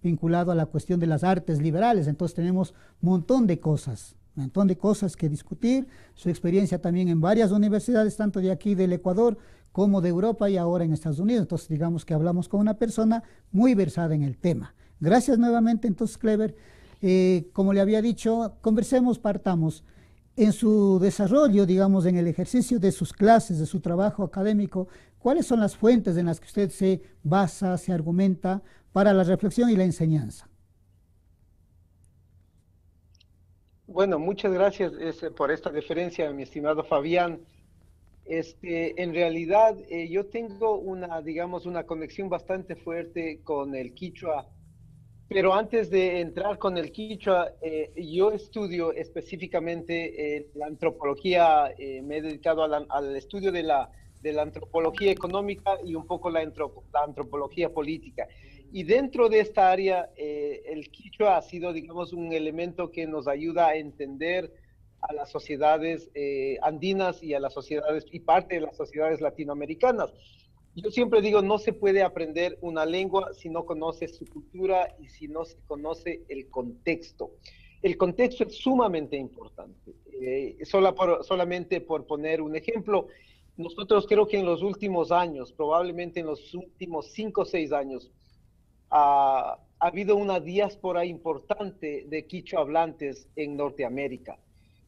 vinculado a la cuestión de las artes liberales. Entonces tenemos un montón de cosas que discutir, su experiencia también en varias universidades, tanto de aquí del Ecuador como de Europa y ahora en Estados Unidos. Entonces digamos que hablamos con una persona muy versada en el tema. Gracias nuevamente, entonces, Clever. Como le había dicho, conversemos, partamos. En su desarrollo, digamos, en el ejercicio de sus clases, de su trabajo académico, ¿cuáles son las fuentes en las que usted se basa, se argumenta para la reflexión y la enseñanza? Bueno, muchas gracias por esta deferencia, mi estimado Fabián. En realidad, yo tengo digamos, una conexión bastante fuerte con el Quichua, pero antes de entrar con el Quichua, yo estudio específicamente la antropología, me he dedicado al estudio de la antropología económica y un poco la antropología política. Y dentro de esta área, el Quichua ha sido, digamos, un elemento que nos ayuda a entender a las sociedades andinas y a las sociedades y parte de las sociedades latinoamericanas. Yo siempre digo, no se puede aprender una lengua si no conoce su cultura y si no se conoce el contexto. El contexto es sumamente importante. Solamente por poner un ejemplo, nosotros creo que en los últimos años, probablemente en los últimos 5 o 6 años, ha habido una diáspora importante de quichua hablantes en Norteamérica.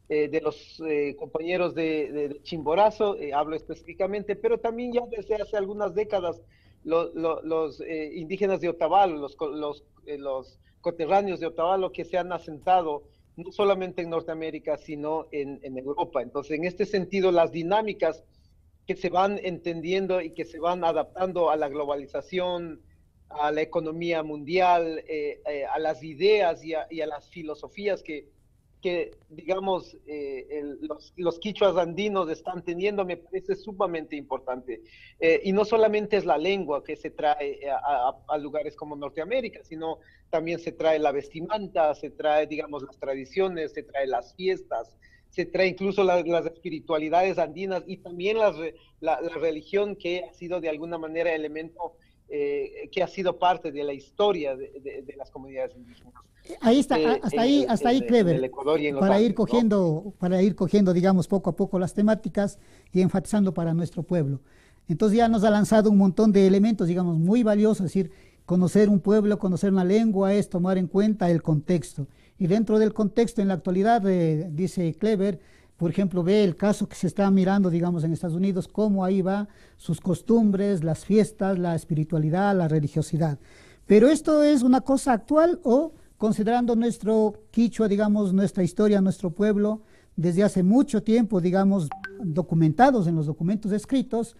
De los compañeros de Chimborazo, hablo específicamente, pero también ya desde hace algunas décadas los indígenas de Otavalo, los coterráneos de Otavalo que se han asentado no solamente en Norteamérica, sino en Europa. Entonces, en este sentido, las dinámicas que se van entendiendo y que se van adaptando a la globalización, a la economía mundial, a las ideas y a las filosofías que digamos, los quichuas andinos están teniendo, me parece sumamente importante. Y no solamente es la lengua que se trae a lugares como Norteamérica, sino también se trae la vestimenta, se trae, digamos, las tradiciones, se trae las fiestas, se trae incluso las espiritualidades andinas y también la religión que ha sido de alguna manera elemento que ha sido parte de la historia de las comunidades indígenas. Ahí está, hasta ahí, Clever, para ir cogiendo, digamos, poco a poco las temáticas y enfatizando para nuestro pueblo. Entonces ya nos ha lanzado un montón de elementos, digamos, muy valiosos, es decir, conocer un pueblo, conocer una lengua es tomar en cuenta el contexto. Y dentro del contexto, en la actualidad, dice Clever, por ejemplo, ve el caso que se está mirando, digamos, en Estados Unidos, cómo ahí va sus costumbres, las fiestas, la espiritualidad, la religiosidad. Pero esto es una cosa actual o considerando nuestro quichua, digamos, nuestra historia, nuestro pueblo, desde hace mucho tiempo, digamos, documentados en los documentos escritos,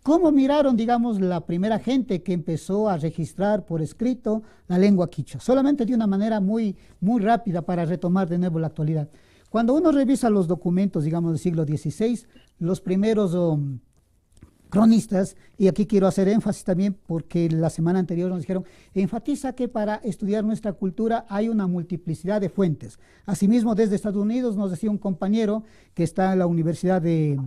¿cómo miraron, digamos, la primera gente que empezó a registrar por escrito la lengua quichua? Solamente de una manera muy rápida para retomar de nuevo la actualidad. Cuando uno revisa los documentos, digamos, del siglo XVI, los primeros cronistas, y aquí quiero hacer énfasis también porque la semana anterior nos dijeron, enfatiza que para estudiar nuestra cultura hay una multiplicidad de fuentes. Asimismo, desde Estados Unidos nos decía un compañero que está en la Universidad de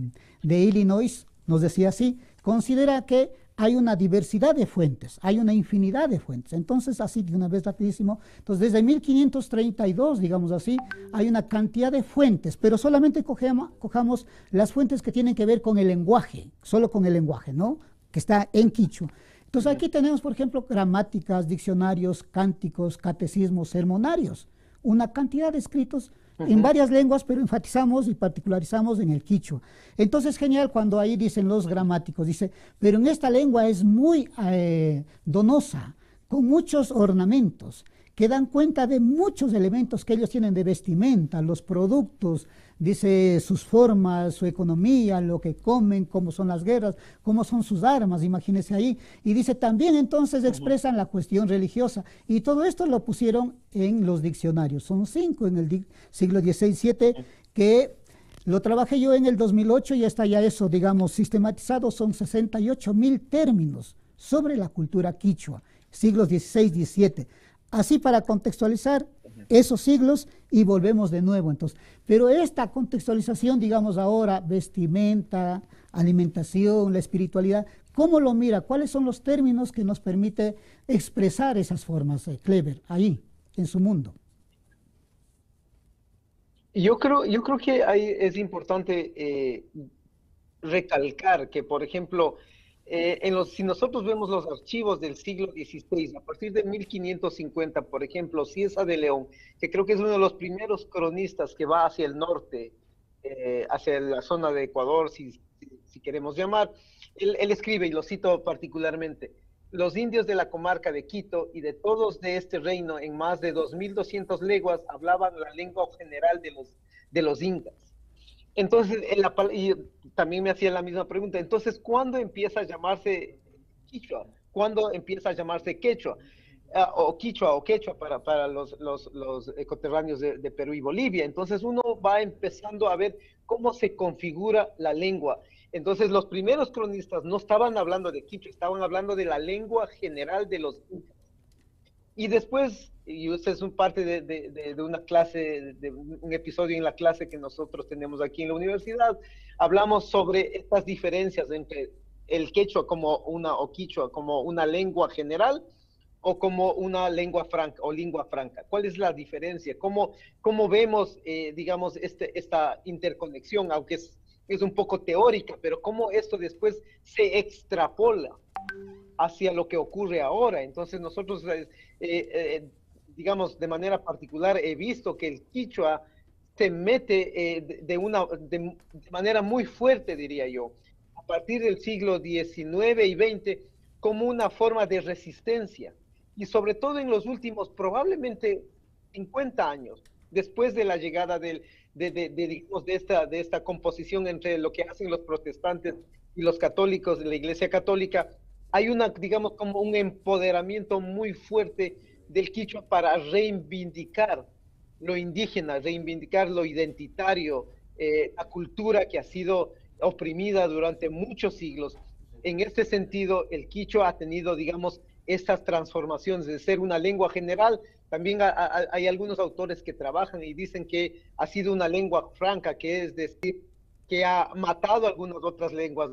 Illinois, nos decía así, considera que hay una diversidad de fuentes, hay una infinidad de fuentes. Entonces, así de una vez rapidísimo, entonces desde 1532, digamos así, hay una cantidad de fuentes, pero solamente cojamos las fuentes que tienen que ver con el lenguaje, solo con el lenguaje, ¿no? Que está en quichua. Entonces aquí tenemos, por ejemplo, gramáticas, diccionarios, cánticos, catecismos, sermonarios, una cantidad de escritos en varias lenguas, pero enfatizamos y particularizamos en el quichua. Entonces, genial cuando ahí dicen los gramáticos, dice, pero en esta lengua es muy donosa, con muchos ornamentos, que dan cuenta de muchos elementos que ellos tienen de vestimenta, los productos, dice sus formas, su economía, lo que comen, cómo son las guerras, cómo son sus armas, imagínense ahí. Y dice también entonces expresan la cuestión religiosa. Y todo esto lo pusieron en los diccionarios. Son 5 en el siglo XVI, 7, que lo trabajé yo en el 2008 y está ya eso, digamos, sistematizado. Son 68,000 términos sobre la cultura quichua, siglos XVI, XVII. Así para contextualizar esos siglos y volvemos de nuevo. Entonces, pero esta contextualización, digamos ahora, vestimenta, alimentación, la espiritualidad, ¿Cómo lo mira? ¿Cuáles son los términos que nos permite expresar esas formas, Clever, ahí, en su mundo? Yo creo que ahí es importante recalcar que, por ejemplo, si nosotros vemos los archivos del siglo XVI, a partir de 1550, por ejemplo, Cieza de León, que creo que es uno de los primeros cronistas que va hacia el norte, hacia la zona de Ecuador, si queremos llamar, él escribe, y lo cito particularmente: los indios de la comarca de Quito y de todos de este reino en más de 2200 leguas hablaban la lengua general de los incas. Entonces, y también me hacía la misma pregunta. Entonces, ¿cuándo empieza a llamarse quichua? ¿Cuándo empieza a llamarse quechua? O quichua o quechua para los coterráneos de Perú y Bolivia. Entonces, uno va empezando a ver cómo se configura la lengua. Entonces, los primeros cronistas no estaban hablando de quichua, estaban hablando de la lengua general de los incas. Y después, y usted es un parte de una clase, de un episodio en la clase que nosotros tenemos aquí en la universidad, hablamos sobre estas diferencias entre el quechua o quichua como una lengua general o como una lengua franca o lengua franca. ¿Cuál es la diferencia? ¿Cómo vemos, digamos, esta interconexión, aunque es un poco teórica, pero cómo esto después se extrapola hacia lo que ocurre ahora? Entonces nosotros, digamos, de manera particular he visto que el quichua se mete de manera muy fuerte, diría yo, a partir del siglo XIX y XX, como una forma de resistencia. Y sobre todo en los últimos, probablemente 50 años, después de la llegada digamos, de esta composición entre lo que hacen los protestantes y los católicos de la Iglesia Católica, hay digamos, como un empoderamiento muy fuerte del quichua para reivindicar lo indígena, reivindicar lo identitario, la cultura que ha sido oprimida durante muchos siglos. En este sentido, el quichua ha tenido, digamos, estas transformaciones de ser una lengua general. También hay algunos autores que trabajan y dicen que ha sido una lengua franca, que es decir, que ha matado algunas otras lenguas.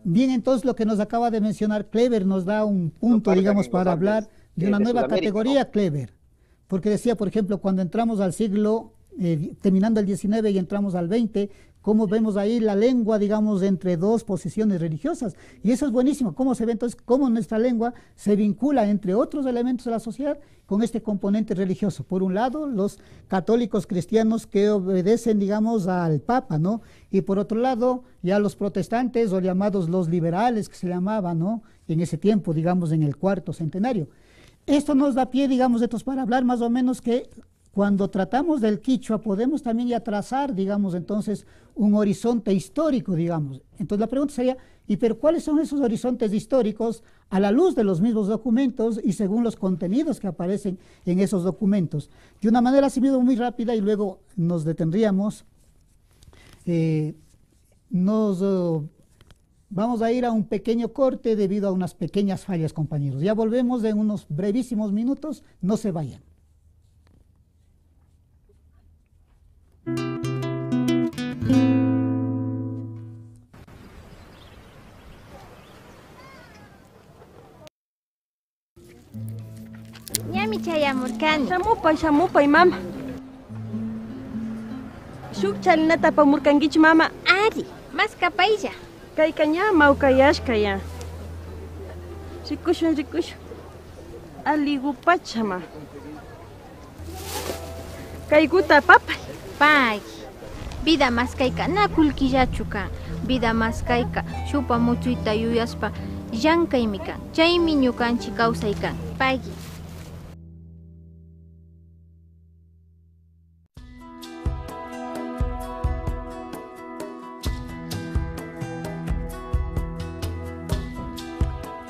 Bien, entonces lo que nos acaba de mencionar Clever nos da un punto, digamos, para hablar de una nueva categoría, Clever. Porque decía, por ejemplo, cuando entramos al siglo, terminando el XIX y entramos al XX, cómo vemos ahí la lengua, digamos, entre dos posiciones religiosas. Y eso es buenísimo, cómo se ve entonces, cómo nuestra lengua se vincula, entre otros elementos de la sociedad, con este componente religioso. Por un lado, los católicos cristianos que obedecen, digamos, al Papa, ¿no? Y por otro lado, ya los protestantes, o llamados los liberales, que se llamaban, ¿no? En ese tiempo, digamos, en el cuarto centenario. Esto nos da pie, digamos, entonces, para hablar más o menos que cuando tratamos del quichua podemos también ya trazar, digamos, entonces, un horizonte histórico, digamos. Entonces la pregunta sería, ¿y pero cuáles son esos horizontes históricos a la luz de los mismos documentos y según los contenidos que aparecen en esos documentos? De una manera así muy rápida y luego nos detendríamos, vamos a ir a un pequeño corte debido a unas pequeñas fallas, compañeros. Ya volvemos en unos brevísimos minutos, no se vayan. Ñami chayamurkani. Shamupay, mama. Shuk chalinata apamurkankichu, mama. Ari, maskapaylla. Kayka ña mawkayashka ya. Rikushun. Aligupachama. Kaykuta papay. Pay. Vida maskayka na kullkillachu kan. Vida maskayka shupa muchuyta yuyaspa llankaymi kan. Chaymi ñukanchik kawsay kan. Pay.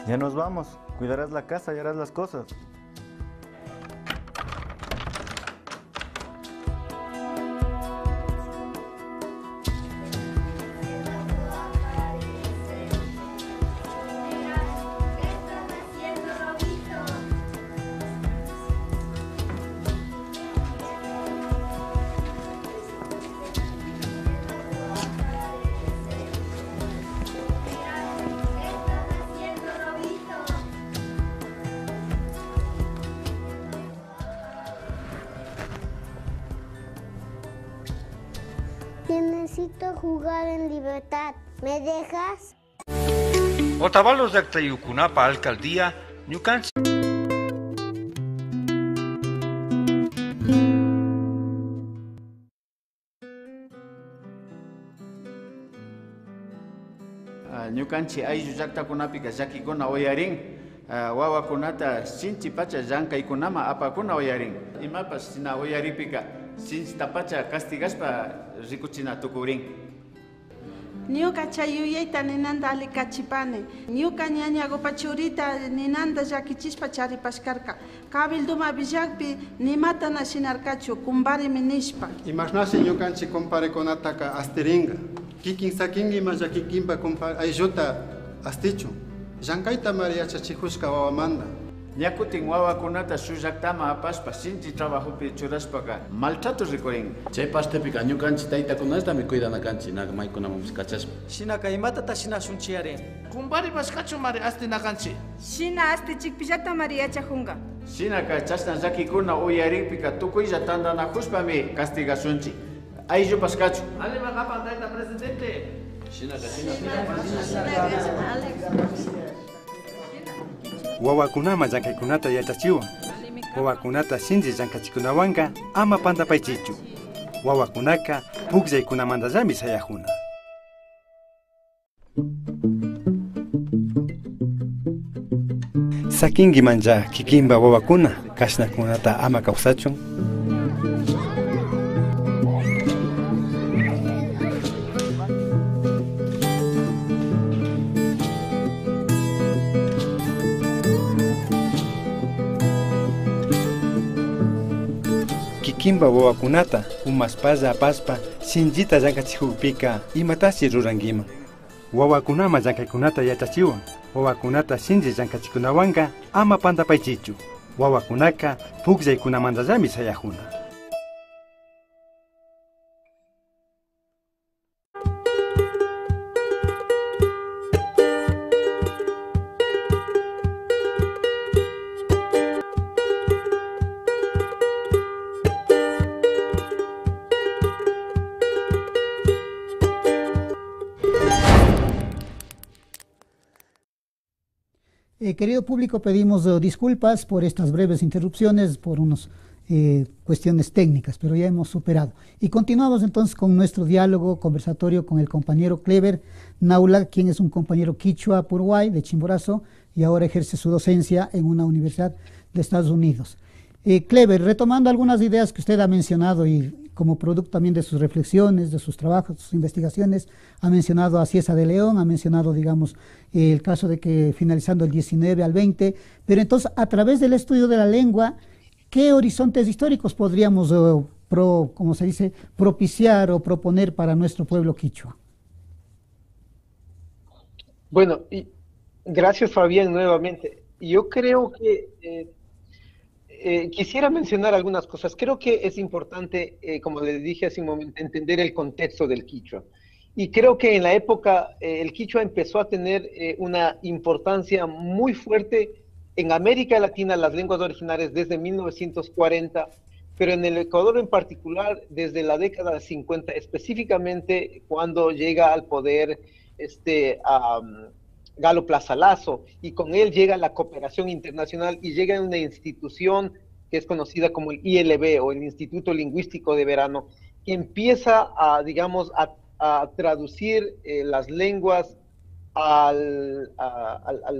Ya nos vamos. Cuidarás la casa y harás las cosas. Necesito jugar en libertad. ¿Me dejas? Otavalos de Actayucunapa alcaldía, Ñucanchis. Ñukanchi ayllu llaqtakunapiqa llakikuna uyarin, wawakunata sinchi pacha llankaykunama apakuna uyarin. Imapas sina uyaripiqa sinchita pacha castigashpa rikuchina tukurin. Ñuka chayuyayta ninanda alikachipani. Ñuka ñañagopa churita ninanda llakichispa charipashkarka. Cabilduma villagpi nimatana shinarkachu kumbarimi nishpa. Imashnasi ñukanchi comparekunataka astiringa. Kikin sakingi maya kikinpa aylluta astichu. Llankayta mariachachijushka wawamanda. Ñakutin wawakunata shu llaktama apashpa sinchi trabajopi churashpaqa maltrato rikurin. Chay pastepiqa ñukanchi taytakunastami cuidanakanchi maykunamanpis kachashpa. Shinaka imatata shinashunchiyarin. Kumbari mashkachu mari astinakanchi. Shina astichikpillata mari yachajunga. Shinaka chashna llakikuna uyarikpiqa tukuylla tandanakushpami castigasunchi. Ayllu paskachu. Alema qapan tayta presidente. Shinaka. Wawakunama llankaykunata yachachiwan. Wawakunata sinchi llankachikunawanqa ama pantapaychichu. Wawakunaka pukllaykunamantallami sayajuna. Sakinkimancha kikinpa wawakuna kashnakunata ama kawsachun. Kimba wawakunata umaspalla apaspa sinchita llankachikupika imatasi rurankiman. Wawakunama llankaykunata yachachiwan. Wawakunata sinchi llankachikunawanqa ama pantapaychichu. Wawakunaka pukllaykunamantallami sayajuna. Querido público, pedimos disculpas por estas breves interrupciones, por unas cuestiones técnicas, pero ya hemos superado. Y continuamos entonces con nuestro diálogo, conversatorio con el compañero Clever Naula, quien es un compañero quichua Uruguay, de Chimborazo, y ahora ejerce su docencia en una universidad de Estados Unidos. Clever, retomando algunas ideas que usted ha mencionado y como producto también de sus reflexiones, de sus trabajos, sus investigaciones, ha mencionado a Cieza de León, ha mencionado, digamos, el caso de que finalizando el 19 al 20, pero entonces a través del estudio de la lengua, ¿qué horizontes históricos podríamos, como se dice, propiciar o proponer para nuestro pueblo quichua? Bueno, gracias Fabián nuevamente. Yo creo que quisiera mencionar algunas cosas. Creo que es importante, como les dije hace un momento, entender el contexto del quichua. Y creo que en la época el quichua empezó a tener una importancia muy fuerte en América Latina, las lenguas originarias desde 1940, pero en el Ecuador en particular desde la década de 50, específicamente cuando llega al poder Galo Plaza Lazo, y con él llega la cooperación internacional y llega una institución que es conocida como el ILB o el Instituto Lingüístico de Verano, que empieza a, digamos, a traducir las lenguas,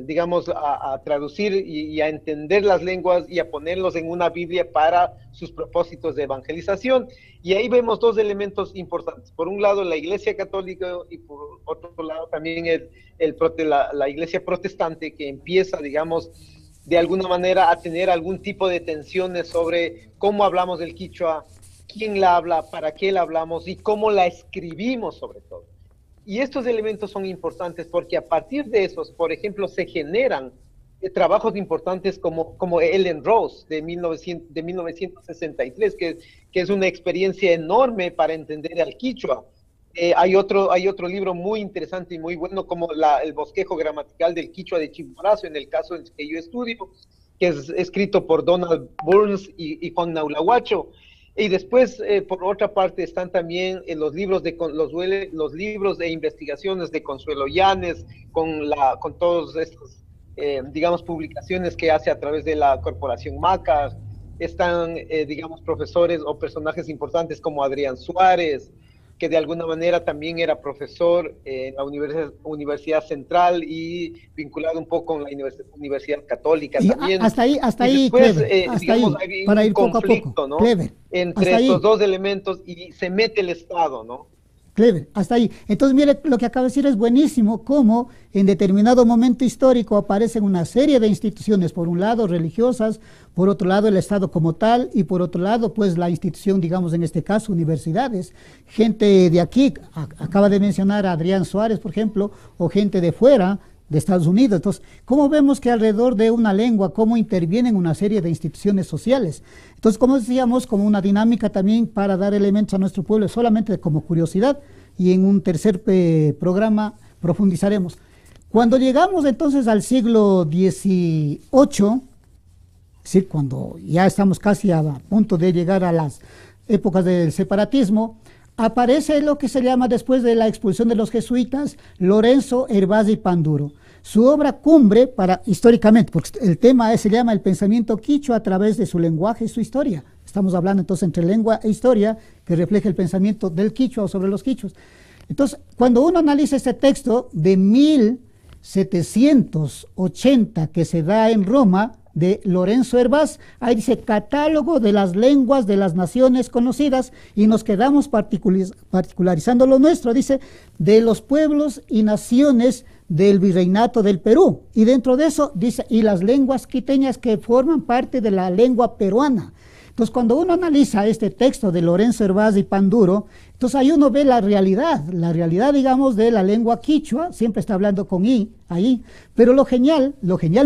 digamos, a traducir y a entender las lenguas y a ponerlos en una Biblia para sus propósitos de evangelización. Y ahí vemos dos elementos importantes. Por un lado, la Iglesia Católica y por otro lado también la Iglesia Protestante, que empieza, digamos, de alguna manera a tener algún tipo de tensiones sobre cómo hablamos del quichua, quién la habla, para qué la hablamos y cómo la escribimos sobre todo. Y estos elementos son importantes porque a partir de esos, por ejemplo, se generan trabajos importantes como Ellen Rose de 1963, que es una experiencia enorme para entender al quichua. Hay otro libro muy interesante y muy bueno como el bosquejo gramatical del quichua de Chimborazo, en el caso que yo estudio, que es escrito por Donald Burns y Juan Naulahuacho. Y después, por otra parte, están también los libros los libros de investigaciones de Consuelo Llanes, con todos estos, digamos, publicaciones que hace a través de la Corporación Macar. Están, digamos, profesores o personajes importantes como Adrián Suárez, que de alguna manera también era profesor en la Universidad Central y vinculado un poco con la Universidad Católica y también. Hasta ahí, después, Clever, digamos, ahí, hay para un ir poco a conflicto, poco. ¿no? Clever, entre estos dos elementos y se mete el Estado, ¿no? Clever, hasta ahí. Entonces, mire, lo que acaba de decir es buenísimo, cómo en determinado momento histórico aparecen una serie de instituciones, por un lado religiosas, por otro lado el Estado como tal, y por otro lado, pues la institución, digamos, en este caso, universidades, gente de aquí, acaba de mencionar a Adrián Suárez, por ejemplo, o gente de fuera, de Estados Unidos. Entonces, ¿cómo vemos que alrededor de una lengua, cómo intervienen una serie de instituciones sociales? Entonces, como decíamos, como una dinámica también para dar elementos a nuestro pueblo, solamente como curiosidad, y en un tercer programa profundizaremos. Cuando llegamos entonces al siglo XVIII, es decir, cuando ya estamos casi a punto de llegar a las épocas del separatismo, aparece lo que se llama, después de la expulsión de los jesuitas, Lorenzo Hervás y Panduro. Su obra cumbre, históricamente, porque el tema se llama el pensamiento quichua a través de su lenguaje y su historia. Estamos hablando entonces entre lengua e historia, que refleja el pensamiento del quichua o sobre los quichuas. Entonces, cuando uno analiza este texto de 1780 que se da en Roma, de Lorenzo Hervás, ahí dice catálogo de las lenguas de las naciones conocidas, y nos quedamos particularizando lo nuestro, dice, de los pueblos y naciones del virreinato del Perú, y dentro de eso dice, y las lenguas quiteñas que forman parte de la lengua peruana. Entonces, cuando uno analiza este texto de Lorenzo Hervás y Panduro, entonces ahí uno ve la realidad, digamos, de la lengua quichua, siempre está hablando con I, ahí, pero lo genial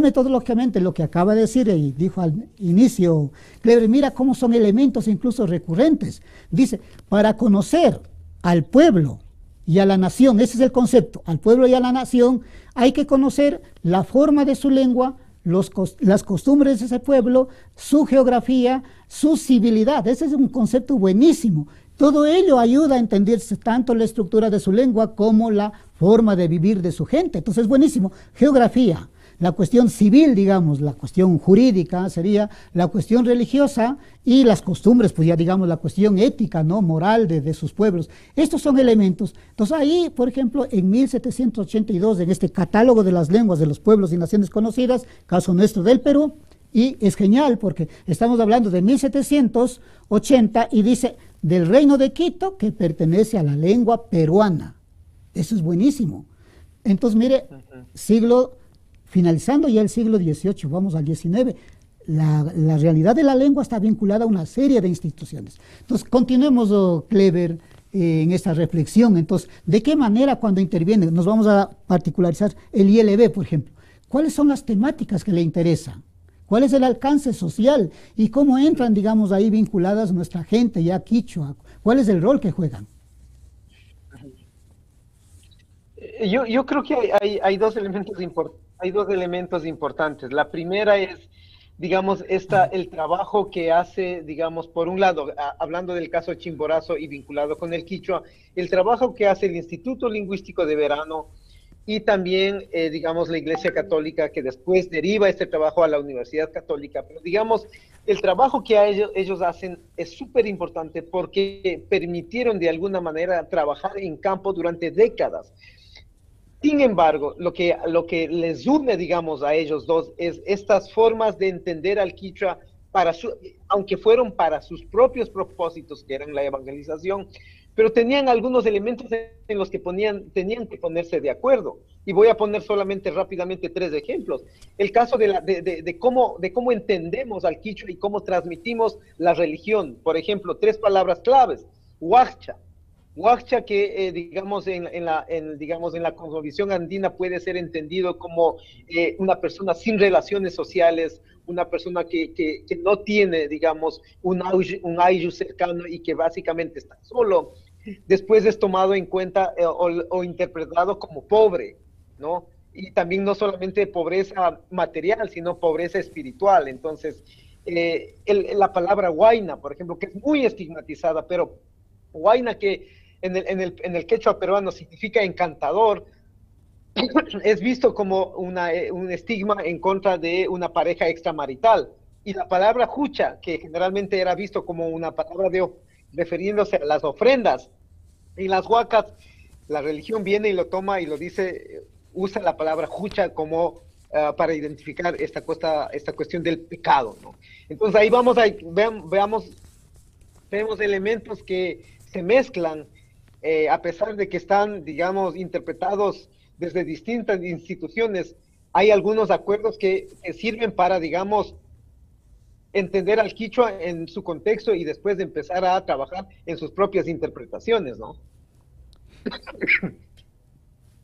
metodológicamente, lo que acaba de decir y dijo al inicio, Clever, mira cómo son elementos incluso recurrentes. Dice, para conocer al pueblo y a la nación, ese es el concepto, al pueblo y a la nación, hay que conocer la forma de su lengua, las costumbres de ese pueblo, su geografía, su civilidad. Ese es un concepto buenísimo. Todo ello ayuda a entenderse tanto la estructura de su lengua como la forma de vivir de su gente. Entonces es buenísimo. Geografía, la cuestión civil, digamos, la cuestión jurídica sería la cuestión religiosa, y las costumbres, pues ya digamos la cuestión ética, ¿no?, moral de sus pueblos. Estos son elementos. Entonces ahí, por ejemplo, en 1782, en este catálogo de las lenguas de los pueblos y naciones conocidas, caso nuestro del Perú, y es genial porque estamos hablando de 1780 y dice del reino de Quito, que pertenece a la lengua peruana. Eso es buenísimo. Entonces mire, finalizando ya el siglo XVIII, vamos al XIX, la realidad de la lengua está vinculada a una serie de instituciones. Entonces, continuemos, Clever, en esta reflexión. Entonces, ¿de qué manera cuando interviene? Nos vamos a particularizar el ILB, por ejemplo. ¿Cuáles son las temáticas que le interesan? ¿Cuál es el alcance social? ¿Y cómo entran, digamos, ahí vinculadas nuestra gente ya quichua? ¿Cuál es el rol que juegan? Yo creo que hay dos elementos importantes. La primera es, digamos, el trabajo que hace, digamos, por un lado, hablando del caso de Chimborazo y vinculado con el quichua, el trabajo que hace el Instituto Lingüístico de Verano y también, digamos, la Iglesia Católica, que después deriva este trabajo a la Universidad Católica. Pero, digamos, el trabajo que ellos hacen es súper importante porque permitieron de alguna manera trabajar en campo durante décadas. Sin embargo, lo que les une, digamos, a ellos dos es estas formas de entender al quichua, aunque fueron para sus propios propósitos, que eran la evangelización, pero tenían algunos elementos en los que tenían que ponerse de acuerdo. Y voy a poner solamente rápidamente 3 ejemplos. El caso de cómo entendemos al quichua y cómo transmitimos la religión. Por ejemplo, 3 palabras claves. Huachcha. Huachcha, que digamos en la cosmovisión andina puede ser entendido como una persona sin relaciones sociales, una persona que no tiene, digamos, un ayllu cercano y que básicamente está solo. Después es tomado en cuenta o interpretado como pobre, ¿no? Y también no solamente pobreza material, sino pobreza espiritual. Entonces, la palabra huayna, por ejemplo, que es muy estigmatizada, pero huayna, que en el quechua peruano significa encantador, es visto como un estigma en contra de una pareja extramarital. Y la palabra jucha, que generalmente era visto como una palabra refiriéndose a las ofrendas, en las huacas, la religión viene y lo toma y lo dice, usa la palabra jucha como para identificar esta cuestión del pecado, ¿no? Entonces ahí vemos elementos que se mezclan, a pesar de que están, digamos, interpretados desde distintas instituciones. Hay algunos acuerdos que sirven para, digamos, entender al quichua en su contexto y después de empezar a trabajar en sus propias interpretaciones, ¿no?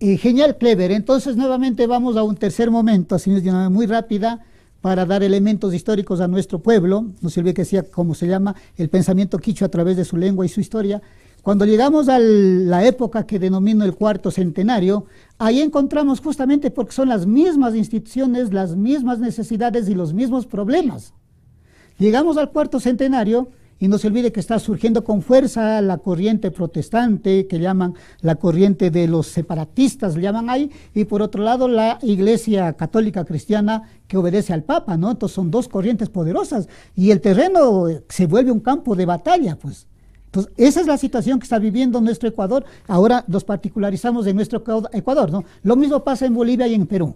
Genial, Clever. Entonces, nuevamente vamos a un tercer momento, así de manera muy rápida, para dar elementos históricos a nuestro pueblo. No se olvide que sea como se llama el pensamiento quichua a través de su lengua y su historia. Cuando llegamos a la época que denomino el cuarto centenario, ahí encontramos justamente porque son las mismas instituciones, las mismas necesidades y los mismos problemas. Llegamos al cuarto centenario y no se olvide que está surgiendo con fuerza la corriente protestante, que llaman la corriente de los separatistas, le llaman ahí, y por otro lado la Iglesia Católica Cristiana que obedece al Papa, ¿no? Entonces son dos corrientes poderosas y el terreno se vuelve un campo de batalla, pues. Entonces, esa es la situación que está viviendo nuestro Ecuador. Ahora los particularizamos de nuestro Ecuador, ¿no? Lo mismo pasa en Bolivia y en Perú.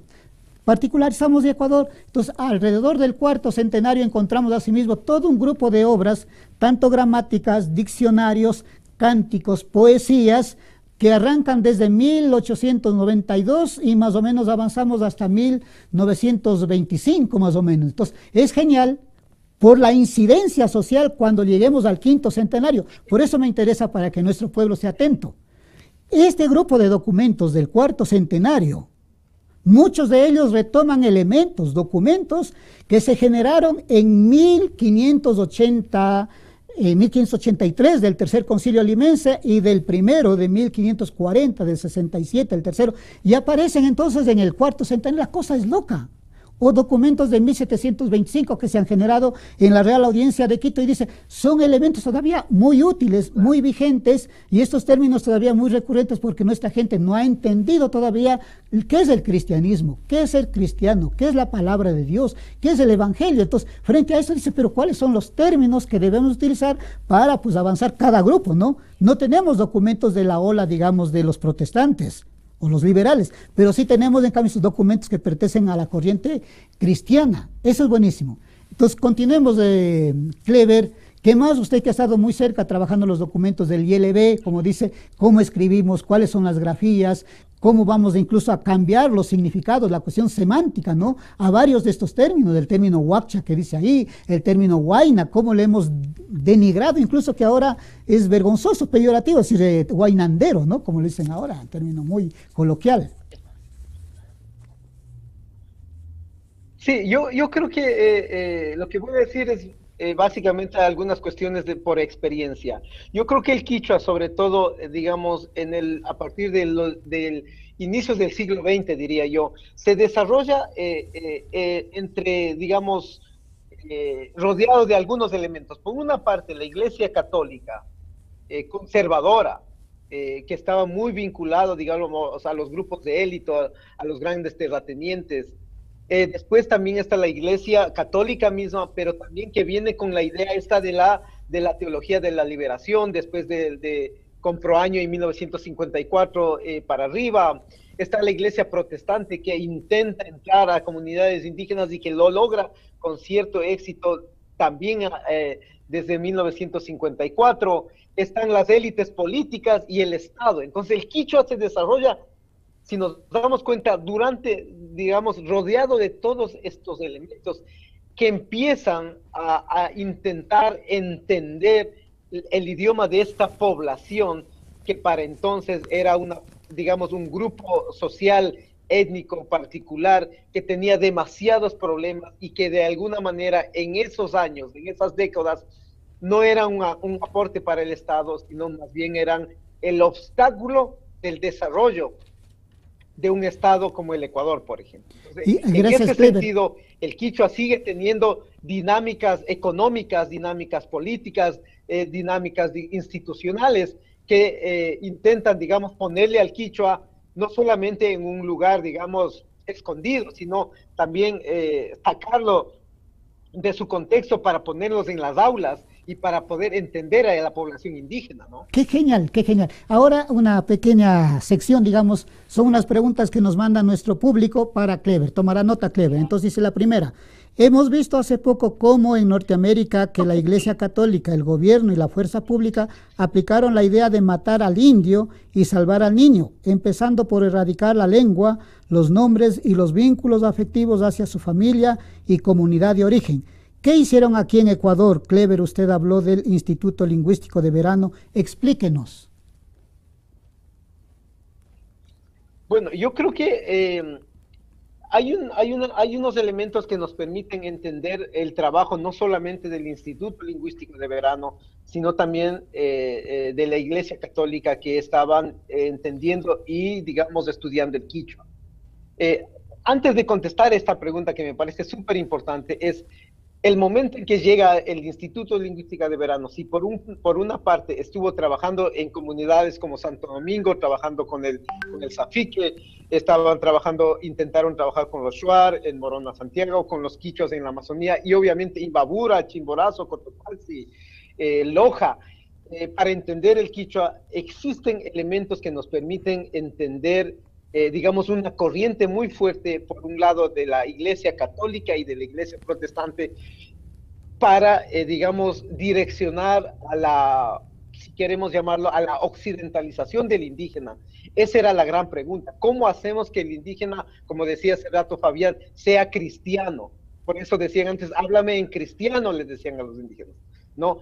Particularizamos de Ecuador. Entonces, alrededor del cuarto centenario encontramos asimismo todo un grupo de obras, tanto gramáticas, diccionarios, cánticos, poesías, que arrancan desde 1892 y más o menos avanzamos hasta 1925, más o menos. Entonces, es genial por la incidencia social cuando lleguemos al quinto centenario. Por eso me interesa para que nuestro pueblo esté atento. Este grupo de documentos del cuarto centenario, muchos de ellos retoman elementos, documentos que se generaron en 1583 del tercer concilio alimense y del primero de 1540, del 67, el tercero, y aparecen entonces en el cuarto centenario. La cosa es loca. O documentos de 1725 que se han generado en la Real Audiencia de Quito y dice, son elementos todavía muy útiles, muy vigentes y estos términos todavía muy recurrentes porque nuestra gente no ha entendido todavía qué es el cristianismo, qué es ser cristiano, qué es la palabra de Dios, qué es el evangelio. Entonces, frente a eso dice, pero ¿cuáles son los términos que debemos utilizar para pues avanzar cada grupo, ¿no? No tenemos documentos de la ola, digamos, de los protestantes o los liberales, pero sí tenemos en cambio sus documentos que pertenecen a la corriente cristiana. Eso es buenísimo. Entonces, continuemos, Clever. ¿Qué más? Usted que ha estado muy cerca trabajando los documentos del ILB, como dice, cómo escribimos, cuáles son las grafías, cómo vamos incluso a cambiar los significados, la cuestión semántica, ¿no? A varios de estos términos, del término huacha que dice ahí, el término huayna, cómo le hemos denigrado, incluso que ahora es vergonzoso, peyorativo, es decir, huaynandero, ¿no? Como lo dicen ahora, un término muy coloquial. Sí, yo creo que lo que voy a decir es básicamente algunas cuestiones por experiencia. Yo creo que el quichua, sobre todo, digamos, a partir del inicios del siglo XX, diría yo, se desarrolla entre, digamos, rodeado de algunos elementos. Por una parte, la Iglesia Católica conservadora, que estaba muy vinculado, digamos, a los grupos de élite, a los grandes terratenientes. Después también está la Iglesia Católica misma, pero también que viene con la idea esta de la teología de la liberación, después de Comproaño en 1954 para arriba. Está la Iglesia Protestante que intenta entrar a comunidades indígenas y que lo logra con cierto éxito también desde 1954. Están las élites políticas y el Estado. Entonces el quichua se desarrolla, si nos damos cuenta, digamos, rodeado de todos estos elementos que empiezan a intentar entender el idioma de esta población que para entonces era digamos, un grupo social étnico particular que tenía demasiados problemas y que de alguna manera en esos años, en esas décadas, no eran un aporte para el Estado, sino más bien eran el obstáculo del desarrollo de un estado como el Ecuador, por ejemplo. Entonces, y en ese sentido, el quichua sigue teniendo dinámicas económicas, dinámicas políticas, dinámicas institucionales que intentan, digamos, ponerle al quichua no solamente en un lugar, digamos, escondido, sino también sacarlo de su contexto para ponerlos en las aulas y para poder entender a la población indígena, ¿no? Qué genial, qué genial. Ahora una pequeña sección, digamos, son unas preguntas que nos manda nuestro público para Clever. Tomará nota, Clever. Entonces dice la primera: hemos visto hace poco cómo en Norteamérica que la Iglesia Católica, el gobierno y la fuerza pública aplicaron la idea de matar al indio y salvar al niño, empezando por erradicar la lengua, los nombres y los vínculos afectivos hacia su familia y comunidad de origen. ¿Qué hicieron aquí en Ecuador? Clever, usted habló del Instituto Lingüístico de Verano. Explíquenos. Bueno, yo creo que hay unos elementos que nos permiten entender el trabajo no solamente del Instituto Lingüístico de Verano, sino también de la Iglesia Católica, que estaban entendiendo y, digamos, estudiando el quichua. Antes de contestar esta pregunta, que me parece súper importante, es el momento en que llega el Instituto Lingüística de Verano. Si por una parte estuvo trabajando en comunidades como Santo Domingo, trabajando con el Zafique, intentaron trabajar con los Shuar, en Morona, Santiago, con los quichuas en la Amazonía, y obviamente Imbabura, Chimborazo, Cotopaxi, Loja. Para entender el quichua existen elementos que nos permiten entender digamos, una corriente muy fuerte, por un lado, de la Iglesia Católica y de la Iglesia Protestante, para, digamos, direccionar a la, si queremos llamarlo, a la occidentalización del indígena. Esa era la gran pregunta. ¿Cómo hacemos que el indígena, como decía hace rato Fabián, sea cristiano? Por eso decían antes, háblame en cristiano, les decían a los indígenas, ¿no?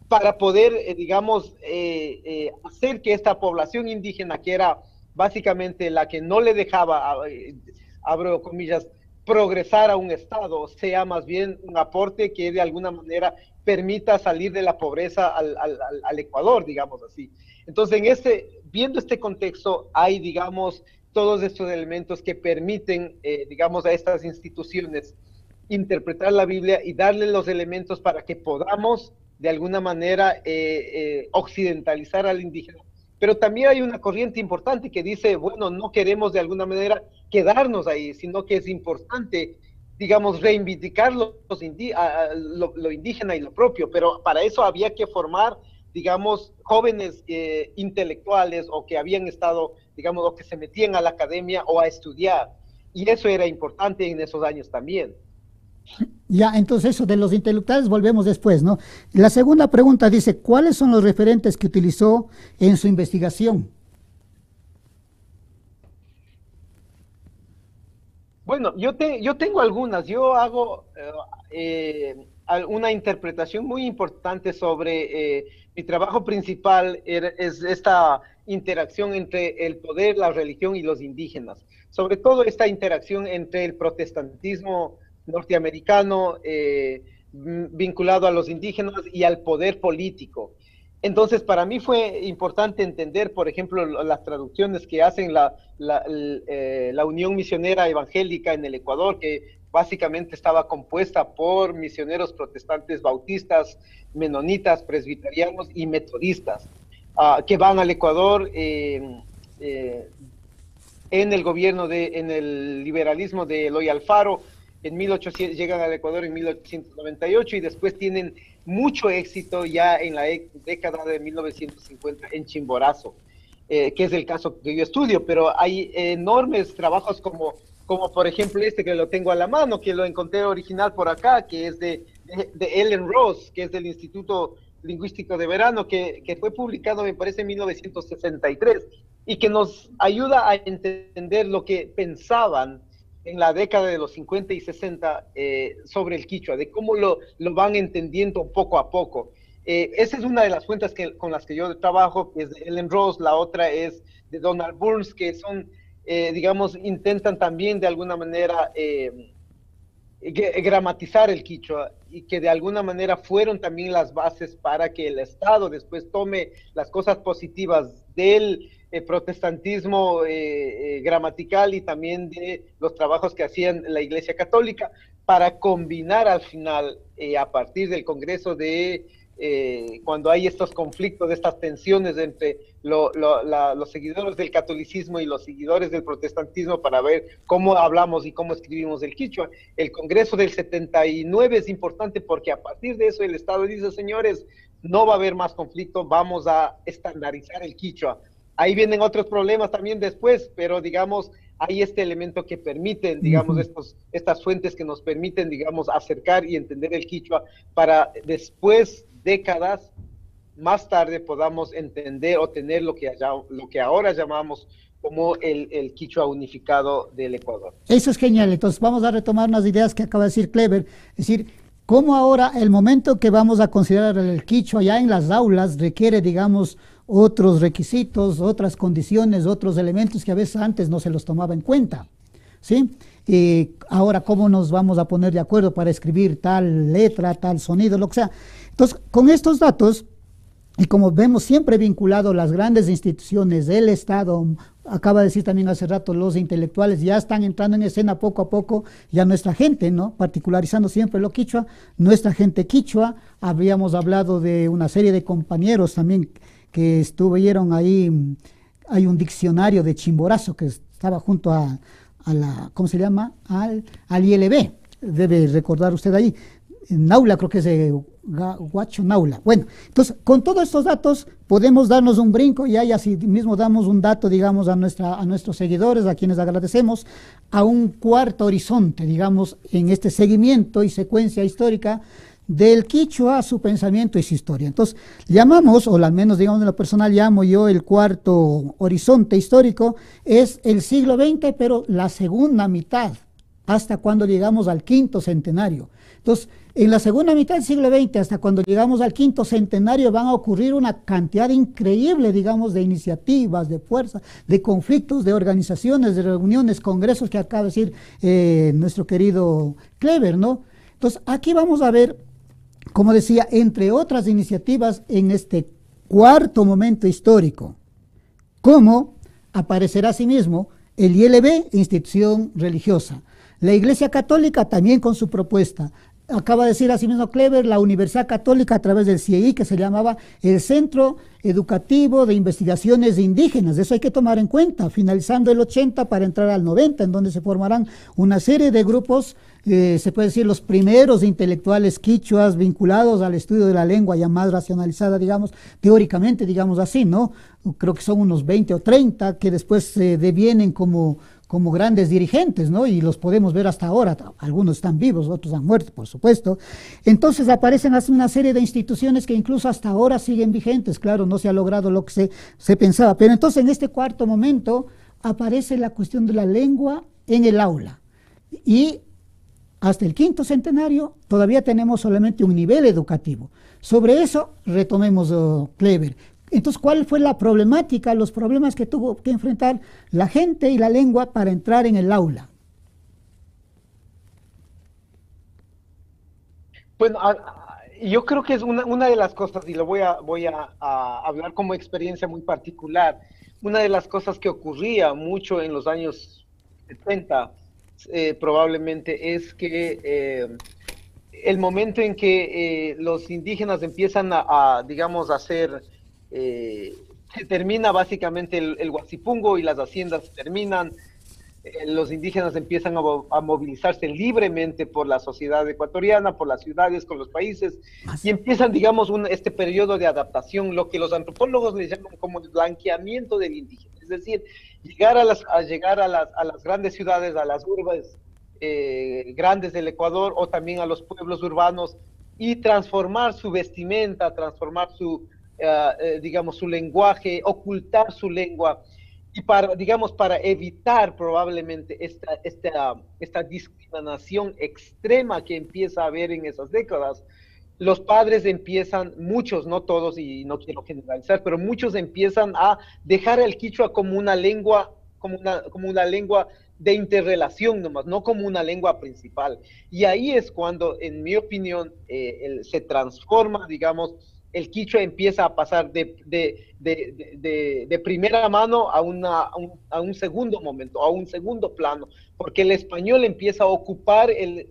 Para poder, digamos, hacer que esta población indígena, que era básicamente la que no le dejaba, abro comillas, progresar a un estado, sea más bien un aporte que de alguna manera permita salir de la pobreza al Ecuador, digamos así. Entonces, viendo este contexto, hay, digamos, todos estos elementos que permiten, digamos, a estas instituciones interpretar la Biblia y darle los elementos para que podamos, de alguna manera, occidentalizar al indígena. Pero también hay una corriente importante que dice, bueno, no queremos de alguna manera quedarnos ahí, sino que es importante, digamos, reivindicar lo indígena y lo propio, pero para eso había que formar, digamos, jóvenes intelectuales, o que habían estado, digamos, o que se metían a la academia o a estudiar, y eso era importante en esos años también. Ya, entonces eso de los intelectuales volvemos después, ¿no? La segunda pregunta dice, ¿cuáles son los referentes que utilizó en su investigación? Bueno, yo tengo algunas. Yo hago una interpretación muy importante sobre mi trabajo principal, es esta interacción entre el poder, la religión y los indígenas. Sobre todo esta interacción entre el protestantismo norteamericano vinculado a los indígenas y al poder político. Entonces, para mí fue importante entender, por ejemplo, las traducciones que hacen la Unión Misionera Evangélica en el Ecuador, que básicamente estaba compuesta por misioneros protestantes, bautistas, menonitas, presbiterianos y metodistas, que van al Ecuador en el gobierno en el liberalismo de Eloy Alfaro. Llegan al Ecuador en 1898 y después tienen mucho éxito ya en la década de 1950 en Chimborazo, que es el caso que yo estudio, pero hay enormes trabajos como por ejemplo este que lo tengo a la mano, que lo encontré original por acá, que es de Ellen Ross, que es del Instituto Lingüístico de Verano, que fue publicado, me parece, en 1963, y que nos ayuda a entender lo que pensaban en la década de los 50 y 60 sobre el quichua, de cómo lo van entendiendo poco a poco. Esa es una de las fuentes con las que yo trabajo, que es de Ellen Ross. La otra es de Donald Burns, que son, digamos, intentan también de alguna manera gramatizar el quichua, y que de alguna manera fueron también las bases para que el Estado después tome las cosas positivas del protestantismo gramatical y también de los trabajos que hacían la Iglesia Católica, para combinar al final, a partir del Congreso de cuando hay estos conflictos, estas tensiones entre los seguidores del catolicismo y los seguidores del protestantismo, para ver cómo hablamos y cómo escribimos el quichua. El Congreso del 79 es importante porque a partir de eso el Estado dice, señores, no va a haber más conflicto, vamos a estandarizar el quichua. Ahí vienen otros problemas también después, pero digamos, hay este elemento que permiten, digamos, estas fuentes que nos permiten, digamos, acercar y entender el quichua para después, décadas más tarde, podamos entender o tener lo que ahora llamamos como el quichua unificado del Ecuador. Eso es genial. Entonces vamos a retomar unas ideas que acaba de decir Clever, es decir, cómo ahora el momento que vamos a considerar el quichua ya en las aulas requiere, digamos, otros requisitos, otras condiciones, otros elementos que a veces antes no se los tomaba en cuenta, ¿sí? Y ahora, ¿cómo nos vamos a poner de acuerdo para escribir tal letra, tal sonido, lo que sea? Entonces, con estos datos, y como vemos siempre vinculado las grandes instituciones del Estado, acaba de decir también hace rato, los intelectuales ya están entrando en escena poco a poco, ya nuestra gente, ¿no? Particularizando siempre lo quichua, nuestra gente quichua, habíamos hablado de una serie de compañeros también que estuvieron ahí, hay un diccionario de Chimborazo que estaba junto a la, ¿cómo se llama? Al ILB, debe recordar usted ahí, Naula, creo que es de Huacho Naula. Bueno, entonces, con todos estos datos podemos darnos un brinco y ahí así mismo damos un dato, digamos, a nuestros seguidores, a quienes agradecemos, a un cuarto horizonte, digamos, en este seguimiento y secuencia histórica del quichua, su pensamiento y su historia. Entonces, llamamos, o al menos, digamos, en lo personal llamo yo el cuarto horizonte histórico, es el siglo XX, pero la segunda mitad, hasta cuando llegamos al quinto centenario. Entonces, en la segunda mitad del siglo XX, hasta cuando llegamos al quinto centenario, van a ocurrir una cantidad increíble, digamos, de iniciativas, de fuerzas, de conflictos, de organizaciones, de reuniones, congresos, que acaba de decir nuestro querido Clever, ¿no? Entonces, aquí vamos a ver, como decía, entre otras iniciativas en este cuarto momento histórico, cómo aparecerá asimismo el ILB, institución religiosa, la Iglesia Católica también con su propuesta. Acaba de decir asimismo Clever, la Universidad Católica a través del CIEI, que se llamaba el Centro Educativo de Investigaciones Indígenas. Eso hay que tomar en cuenta, finalizando el 80 para entrar al 90, en donde se formarán una serie de grupos, se puede decir los primeros intelectuales quichuas vinculados al estudio de la lengua ya más racionalizada, digamos, teóricamente, digamos así, ¿no? Creo que son unos 20 o 30 que después se devienen como grandes dirigentes, ¿no? Y los podemos ver hasta ahora, algunos están vivos, otros han muerto, por supuesto. Entonces aparecen una serie de instituciones que incluso hasta ahora siguen vigentes, claro, no se ha logrado lo que se pensaba, pero entonces en este cuarto momento aparece la cuestión de la lengua en el aula, y hasta el quinto centenario todavía tenemos solamente un nivel educativo. Sobre eso retomemos Clever. Entonces, ¿cuál fue la problemática, los problemas que tuvo que enfrentar la gente y la lengua para entrar en el aula? Bueno, yo creo que es una de las cosas, y lo voy a hablar como experiencia muy particular, una de las cosas que ocurría mucho en los años 70, probablemente, es que el momento en que los indígenas empiezan digamos, a hacer... se termina básicamente el Huasipungo y las haciendas terminan, los indígenas empiezan a movilizarse libremente por la sociedad ecuatoriana, por las ciudades, con los países, y empiezan, digamos, este periodo de adaptación, lo que los antropólogos le llaman como el blanqueamiento del indígena, es decir, llegar a las grandes ciudades, a las urbes grandes del Ecuador, o también a los pueblos urbanos, y transformar su vestimenta, transformar digamos, su lenguaje, ocultar su lengua, y para evitar probablemente esta discriminación extrema que empieza a haber en esas décadas, los padres empiezan, muchos, no todos, y no quiero generalizar, pero muchos empiezan a dejar el quichua como una lengua, como una lengua de interrelación nomás, no como una lengua principal. Y ahí es cuando, en mi opinión, se transforma, digamos, el quichua empieza a pasar de primera mano a un segundo momento, a un segundo plano, porque el español empieza a ocupar el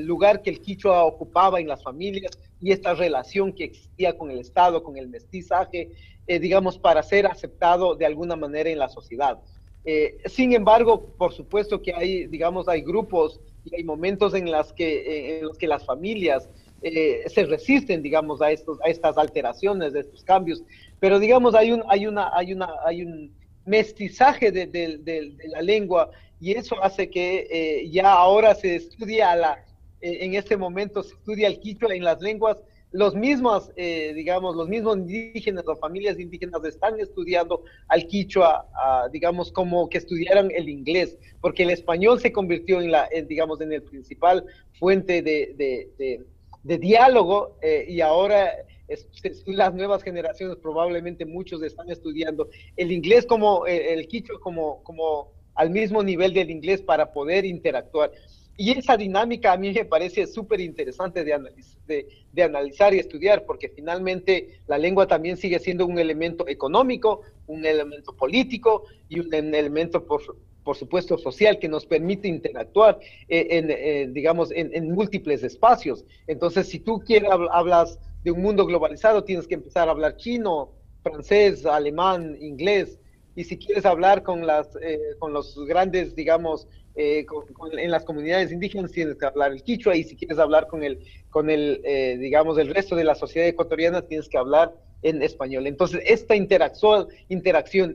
lugar que el quichua ocupaba en las familias y esta relación que existía con el Estado, con el mestizaje, digamos, para ser aceptado de alguna manera en la sociedad. Sin embargo, por supuesto que hay, digamos, hay grupos y hay momentos en los que las familias se resisten, digamos, a estas alteraciones, de estos cambios, pero digamos hay un mestizaje de la lengua, y eso hace que ya ahora se estudia en este momento se estudia el quichua en las lenguas. Los mismos indígenas o familias indígenas están estudiando al quichua, digamos, como que estudiaran el inglés, porque el español se convirtió en el principal fuente de diálogo, y ahora las nuevas generaciones, probablemente muchos están estudiando el inglés como el quichua como al mismo nivel del inglés para poder interactuar. Y esa dinámica a mí me parece súper interesante de analizar y estudiar, porque finalmente la lengua también sigue siendo un elemento económico, un elemento político y un elemento, por supuesto, social, que nos permite interactuar en múltiples espacios. Entonces, si tú hablas de un mundo globalizado, tienes que empezar a hablar chino, francés, alemán, inglés, y si quieres hablar con los grandes, digamos, en las comunidades indígenas, tienes que hablar el quichua, y si quieres hablar con el resto de la sociedad ecuatoriana, tienes que hablar en español. Entonces, esta interacción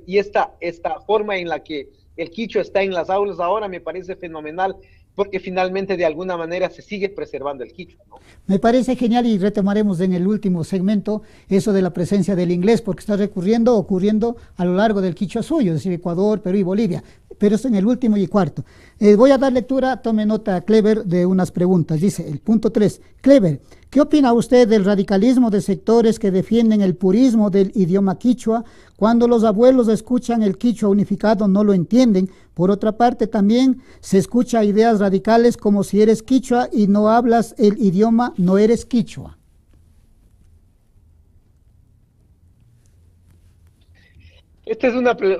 y esta forma en la que el quichua está en las aulas ahora me parece fenomenal, porque finalmente de alguna manera se sigue preservando el quichua, ¿no? Me parece genial, y retomaremos en el último segmento eso de la presencia del inglés, porque está ocurriendo a lo largo del quichua suyo, es decir, Ecuador, Perú y Bolivia, pero es en el último y cuarto. Voy a dar lectura, tome nota, Clever, de unas preguntas. Dice el punto 3, Clever, ¿qué opina usted del radicalismo de sectores que defienden el purismo del idioma quichua? Cuando los abuelos escuchan el quichua unificado no lo entienden. Por otra parte, también se escucha ideas radicales como si eres quichua y no hablas el idioma, no eres quichua.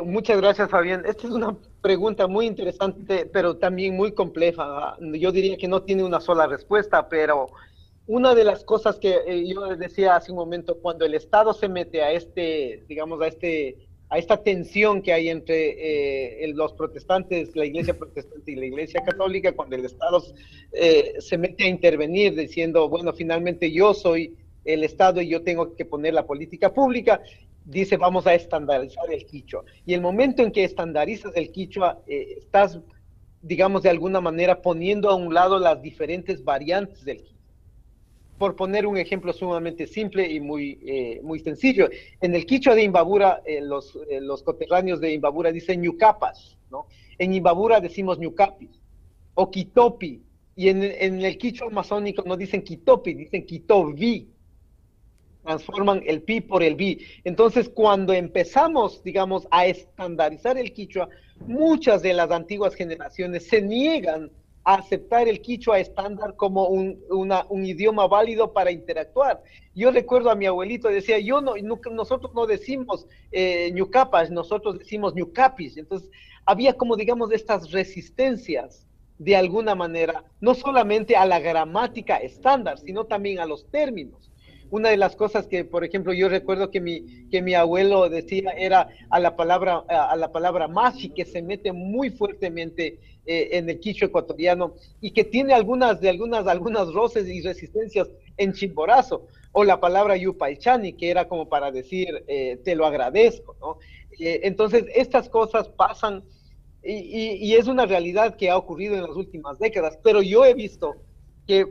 Muchas gracias, Fabián. Esta es una pregunta muy interesante, pero también muy compleja. Yo diría que no tiene una sola respuesta, pero una de las cosas que yo decía hace un momento, cuando el Estado se mete a esta tensión que hay entre los protestantes, la Iglesia protestante y la Iglesia católica, cuando el Estado se mete a intervenir diciendo, bueno, finalmente yo soy el Estado y yo tengo que poner la política pública, dice, vamos a estandarizar el quichua. Y el momento en que estandarizas el quichua, estás, digamos, de alguna manera poniendo a un lado las diferentes variantes del quichua. Por poner un ejemplo sumamente simple y muy sencillo, en el quichua de Imbabura, los coterráneos de Imbabura dicen ñucapas, ¿no? En Imbabura decimos ñucapis, o quitopi, y en el quichua amazónico no dicen quitopi, dicen quitovi. Transforman el pi por el vi. Entonces, cuando empezamos, digamos, a estandarizar el quichua, muchas de las antiguas generaciones se niegan a aceptar el quichua estándar como un idioma válido para interactuar. Yo recuerdo a mi abuelito, decía, nosotros no decimos ñucapas, nosotros decimos ñucapis. Entonces, había como, digamos, estas resistencias, de alguna manera, no solamente a la gramática estándar, sino también a los términos. Una de las cosas que, por ejemplo, yo recuerdo que mi abuelo decía era a la palabra machi, que se mete muy fuertemente en el quichua ecuatoriano y que tiene algunas roces y resistencias en Chimborazo, o la palabra yupaychani, que era como para decir te lo agradezco, ¿no? Entonces, estas cosas pasan y es una realidad que ha ocurrido en las últimas décadas, pero yo he visto que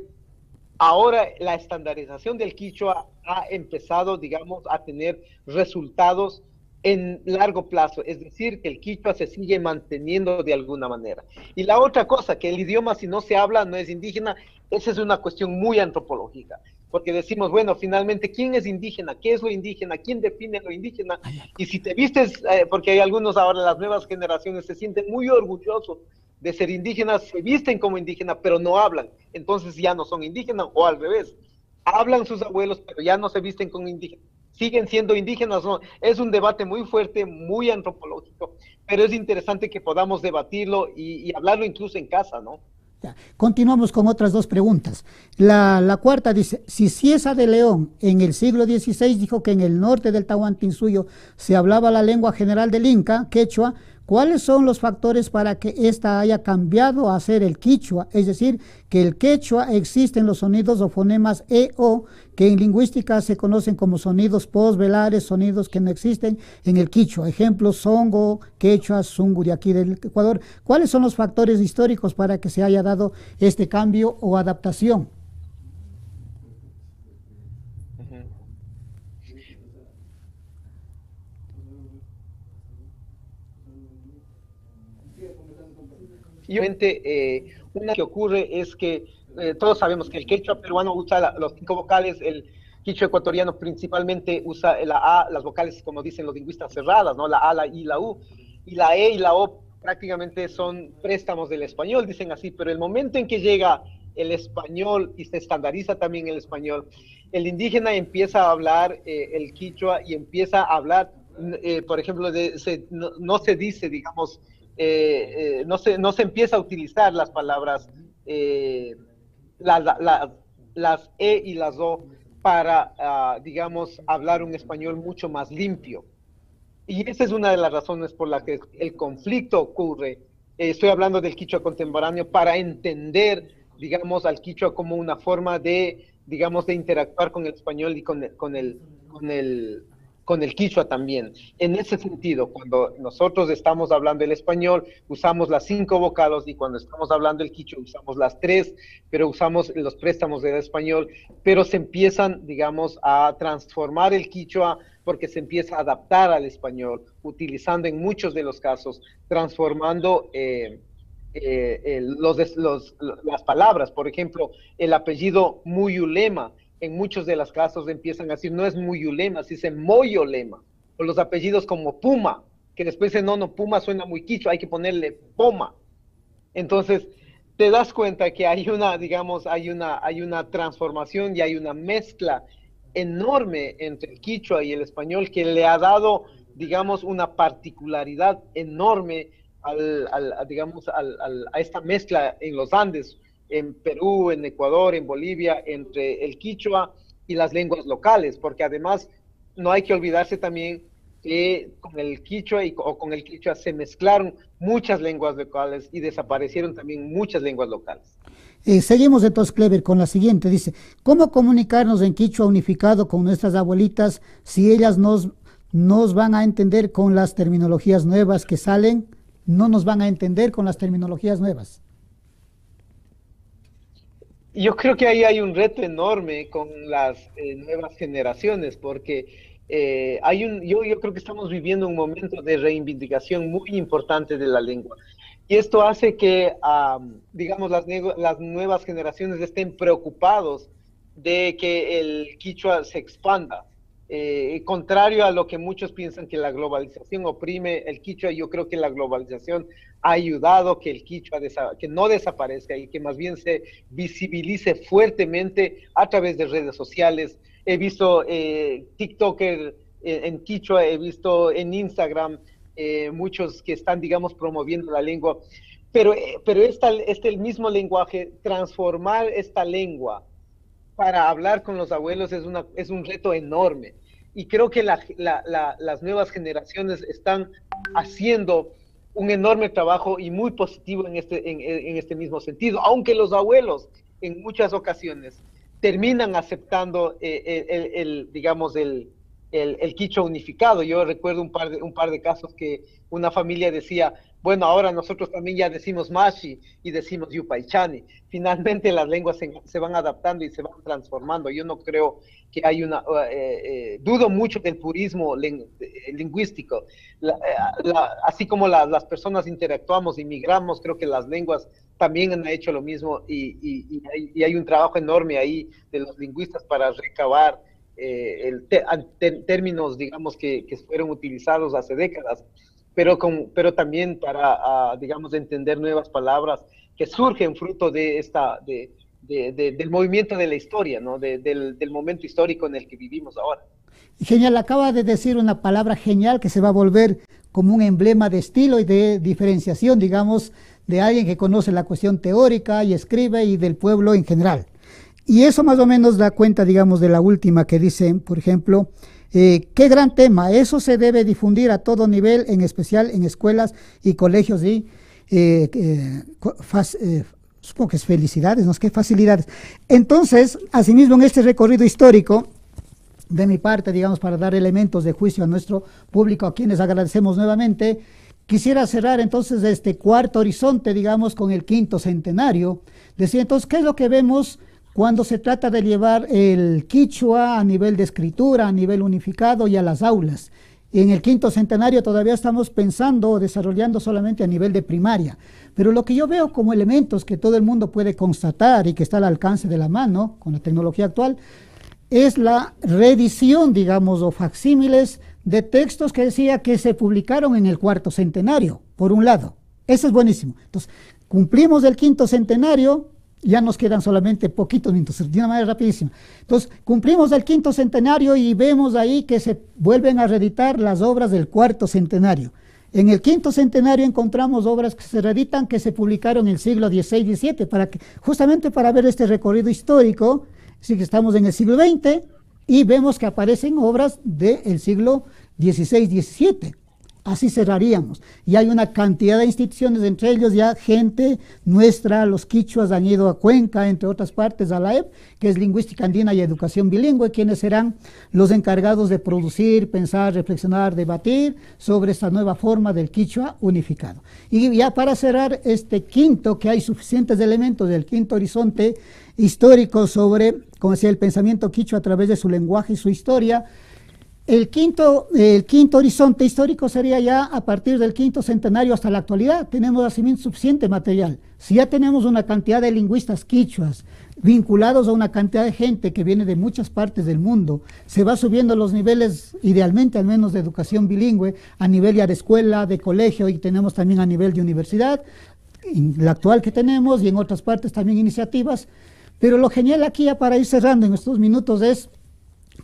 ahora la estandarización del quichua ha empezado, digamos, a tener resultados en largo plazo, es decir, que el quichua se sigue manteniendo de alguna manera. Y la otra cosa, que el idioma, si no se habla, no es indígena, esa es una cuestión muy antropológica, porque decimos, bueno, finalmente, ¿quién es indígena? ¿Qué es lo indígena? ¿Quién define lo indígena? Y si te vistes, porque hay algunos ahora, las nuevas generaciones se sienten muy orgullosos de ser indígenas, se visten como indígenas, pero no hablan, entonces ya no son indígenas, o al revés. hablan sus abuelos, pero ya no se visten con indígenas, siguen siendo indígenas, ¿no? Es un debate muy fuerte, muy antropológico, pero es interesante que podamos debatirlo y hablarlo incluso en casa, ¿no? Ya. Continuamos con otras dos preguntas. La cuarta dice, si Ciesa de León en el siglo XVI dijo que en el norte del Tahuantinsuyo se hablaba la lengua general del Inca, quechua, ¿cuáles son los factores para que ésta haya cambiado a ser el quichua? Es decir, que el quechua existen los sonidos o fonemas E-O, que en lingüística se conocen como sonidos posvelares, sonidos que no existen en el quichua. Ejemplos, songo, quechua, zungu de aquí del Ecuador. ¿Cuáles son los factores históricos para que se haya dado este cambio o adaptación? Y obviamente, una que ocurre es que todos sabemos que el quechua peruano usa los 5 vocales, el quichua ecuatoriano principalmente usa la A, las vocales, como dicen los lingüistas, cerradas, ¿no? La A, la I, la U, y la E y la O prácticamente son préstamos del español, dicen así, pero el momento en que llega el español y se estandariza también el español, el indígena empieza a hablar el quichua y empieza a hablar, por ejemplo, no se dice, digamos, no se empieza a utilizar las palabras, las E y las O para, digamos, hablar un español mucho más limpio. Y esa es una de las razones por las que el conflicto ocurre. Estoy hablando del quichua contemporáneo para entender, digamos, al quichua como una forma de, digamos, de interactuar con el español y con el quichua también. En ese sentido, cuando nosotros estamos hablando el español, usamos las 5 vocales, y cuando estamos hablando el quichua usamos las 3, pero usamos los préstamos del español, pero se empiezan, digamos, a transformar el quichua porque se empieza a adaptar al español, utilizando en muchos de los casos, transformando las palabras. Por ejemplo, el apellido Muyulema, en muchos de los casos empiezan a decir, no es Muyulema, se dice Moyolema, o los apellidos como Puma, que después dicen, no, Puma suena muy quichua, hay que ponerle Poma. Entonces, te das cuenta que hay una, digamos, hay una transformación y hay una mezcla enorme entre el quichua y el español que le ha dado, digamos, una particularidad enorme a esta mezcla en los Andes, en Perú, en Ecuador, en Bolivia, entre el quichua y las lenguas locales, porque además no hay que olvidarse también que con el quichua o con el quichua se mezclaron muchas lenguas locales y desaparecieron también muchas lenguas locales. Seguimos entonces, Clever, con la siguiente. Dice, ¿cómo comunicarnos en quichua unificado con nuestras abuelitas si ellas nos van a entender con las terminologías nuevas que salen? No nos van a entender con las terminologías nuevas. Yo creo que ahí hay un reto enorme con las nuevas generaciones, porque yo creo que estamos viviendo un momento de reivindicación muy importante de la lengua. Y esto hace que, digamos, las nuevas generaciones estén preocupados de que el quichua se expanda. Contrario a lo que muchos piensan que la globalización oprime el quichua, yo creo que la globalización ha ayudado que el quichua que no desaparezca y que más bien se visibilice fuertemente a través de redes sociales. He visto TikToker en quichua, he visto en Instagram muchos que están, digamos, promoviendo la lengua, pero el mismo lenguaje, transformar esta lengua para hablar con los abuelos es un reto enorme. Y creo que las nuevas generaciones están haciendo un enorme trabajo y muy positivo en este mismo sentido, aunque los abuelos en muchas ocasiones terminan aceptando el quichua unificado. Yo recuerdo un par de casos que una familia decía, bueno, ahora nosotros también ya decimos Mashi y decimos Yupaychani. Finalmente las lenguas se van adaptando y se van transformando. Yo no creo que hay dudo mucho del purismo lingüístico. Así como las personas interactuamos y migramos, creo que las lenguas también han hecho lo mismo y hay un trabajo enorme ahí de los lingüistas para recabar términos, digamos, que fueron utilizados hace décadas, pero también para, digamos, entender nuevas palabras que surgen fruto de del movimiento de la historia, ¿no? Del momento histórico en el que vivimos ahora. Genial, acaba de decir una palabra genial que se va a volver como un emblema de estilo y de diferenciación, digamos, de alguien que conoce la cuestión teórica y escribe y del pueblo en general. Y eso más o menos da cuenta, digamos, de la última que dicen, por ejemplo, qué gran tema, eso se debe difundir a todo nivel, en especial en escuelas y colegios, y supongo que es felicidades, no sé qué facilidades. Entonces, asimismo, en este recorrido histórico, de mi parte, digamos, para dar elementos de juicio a nuestro público, a quienes agradecemos nuevamente, quisiera cerrar entonces este cuarto horizonte, digamos, con el quinto centenario. Decir, entonces, ¿qué es lo que vemos cuando se trata de llevar el quichua a nivel de escritura, a nivel unificado y a las aulas? En el quinto centenario todavía estamos pensando o desarrollando solamente a nivel de primaria, pero lo que yo veo como elementos que todo el mundo puede constatar y que está al alcance de la mano con la tecnología actual, es la reedición, digamos, o facsímiles de textos que decía que se publicaron en el cuarto centenario, por un lado. Eso es buenísimo. Entonces, cumplimos el quinto centenario, ya nos quedan solamente poquitos minutos, de una manera rapidísima. Entonces, cumplimos el quinto centenario y vemos ahí que se vuelven a reeditar las obras del cuarto centenario. En el quinto centenario encontramos obras que se reeditan, que se publicaron en el siglo XVI, XVII, justamente para ver este recorrido histórico. Así que estamos en el siglo XX y vemos que aparecen obras del siglo XVI, XVII. Así cerraríamos. Y hay una cantidad de instituciones, entre ellos ya gente nuestra, los quichuas han ido a Cuenca, entre otras partes, a la EP, que es Lingüística Andina y Educación Bilingüe, quienes serán los encargados de producir, pensar, reflexionar, debatir sobre esta nueva forma del quichua unificado. Y ya para cerrar este quinto, que hay suficientes elementos del quinto horizonte histórico sobre, como decía, el pensamiento quichua a través de su lenguaje y su historia. El quinto horizonte histórico sería ya a partir del quinto centenario hasta la actualidad. Tenemos asimismo suficiente material. Si ya tenemos una cantidad de lingüistas quichuas vinculados a una cantidad de gente que viene de muchas partes del mundo, se va subiendo los niveles, idealmente al menos de educación bilingüe, a nivel ya de escuela, de colegio, y tenemos también a nivel de universidad, en la actual que tenemos, y en otras partes también iniciativas. Pero lo genial aquí, ya para ir cerrando en estos minutos, es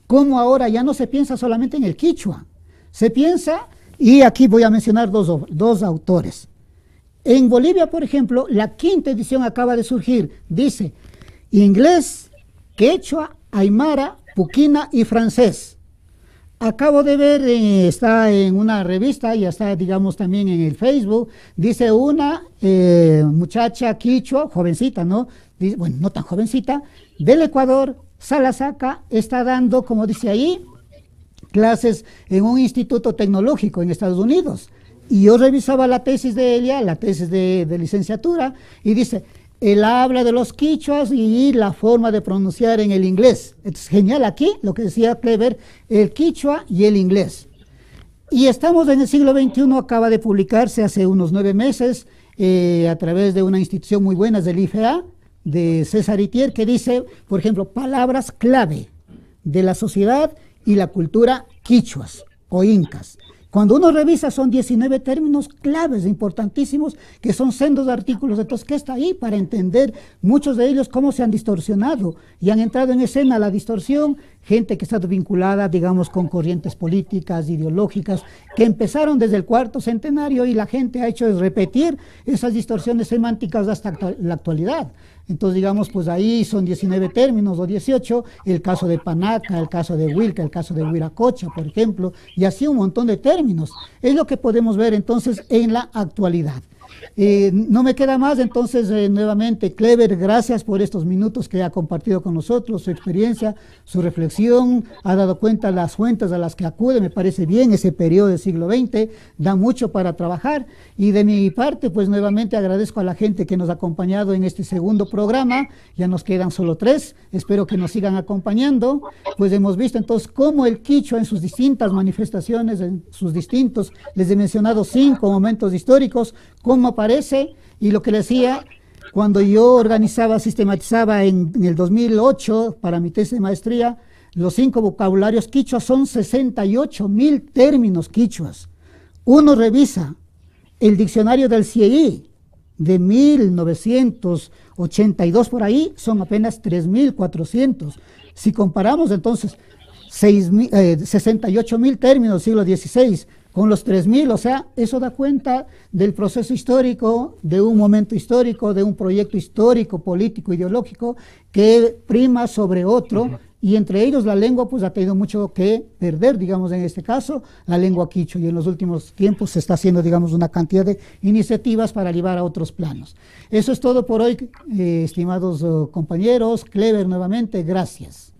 cómo ahora ya no se piensa solamente en el quichua, se piensa, y aquí voy a mencionar dos autores. En Bolivia, por ejemplo, la quinta edición acaba de surgir, dice inglés, quechua, aymara, puquina y francés. Acabo de ver, está en una revista, ya está, digamos, también en el Facebook, dice una muchacha quichua, jovencita, ¿no? Dice, bueno, no tan jovencita, del Ecuador, Salasaca, está dando, como dice ahí, clases en un instituto tecnológico en Estados Unidos. Y yo revisaba la tesis de ella, la tesis de licenciatura, y dice, él habla de los quichuas y la forma de pronunciar en el inglés. Es genial aquí, lo que decía Clever, el quichua y el inglés. Y estamos en el siglo XXI, acaba de publicarse hace unos 9 meses, a través de una institución muy buena, del IFEA, de César Itier, que dice, por ejemplo, palabras clave de la sociedad y la cultura quichuas o incas. Cuando uno revisa, son 19 términos claves, importantísimos, que son sendos artículos. Entonces, ¿qué está ahí? Para entender muchos de ellos cómo se han distorsionado y han entrado en escena la distorsión, gente que está vinculada, digamos, con corrientes políticas, ideológicas, que empezaron desde el cuarto centenario, y la gente ha hecho es repetir esas distorsiones semánticas hasta la actualidad. Entonces, digamos, pues ahí son 19 términos o 18, el caso de Panaca, el caso de Huilca, el caso de Huiracocha, por ejemplo, y así un montón de términos. Es lo que podemos ver entonces en la actualidad. No me queda más, entonces, nuevamente, Clever, gracias por estos minutos que ha compartido con nosotros, su experiencia, su reflexión, ha dado cuenta de las fuentes a las que acude, me parece bien, ese periodo del siglo XX, da mucho para trabajar, y de mi parte, pues nuevamente agradezco a la gente que nos ha acompañado en este segundo programa, ya nos quedan solo 3, espero que nos sigan acompañando, pues hemos visto entonces cómo el quichua en sus distintas manifestaciones, en sus distintos, les he mencionado 5 momentos históricos, cómo aparece, y lo que le decía, cuando yo organizaba, sistematizaba en el 2008 para mi tesis de maestría, los 5 vocabularios quichuas, son 68,000 términos quichuas. Uno revisa el diccionario del CIEI de 1982 por ahí, son apenas 3.400. Si comparamos entonces 68.000 términos del siglo XVI con los 3.000, o sea, eso da cuenta del proceso histórico, de un momento histórico, de un proyecto histórico, político, ideológico, que prima sobre otro, y entre ellos la lengua pues ha tenido mucho que perder, digamos en este caso, la lengua quichua, y en los últimos tiempos se está haciendo, digamos, una cantidad de iniciativas para llevar a otros planos. Eso es todo por hoy, estimados compañeros. Clever, nuevamente, gracias.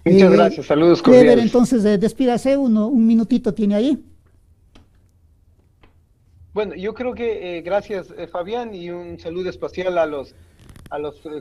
Muchas gracias, saludos Clever, cordiales. entonces, despídase, un minutito tiene ahí. Bueno, yo creo que gracias, Fabián, y un saludo especial a los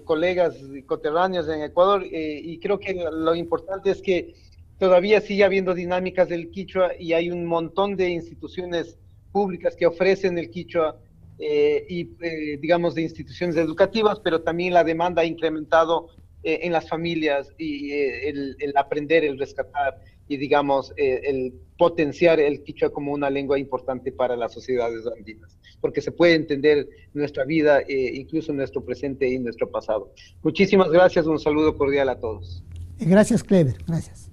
colegas y coterráneos en Ecuador, y creo que lo importante es que todavía sigue habiendo dinámicas del quichua y hay un montón de instituciones públicas que ofrecen el quichua digamos de instituciones educativas, pero también la demanda ha incrementado en las familias y el aprender, el rescatar y digamos el potenciar el quichua como una lengua importante para las sociedades andinas, porque se puede entender nuestra vida, incluso nuestro presente y nuestro pasado. Muchísimas gracias, un saludo cordial a todos. Gracias, Clever, gracias.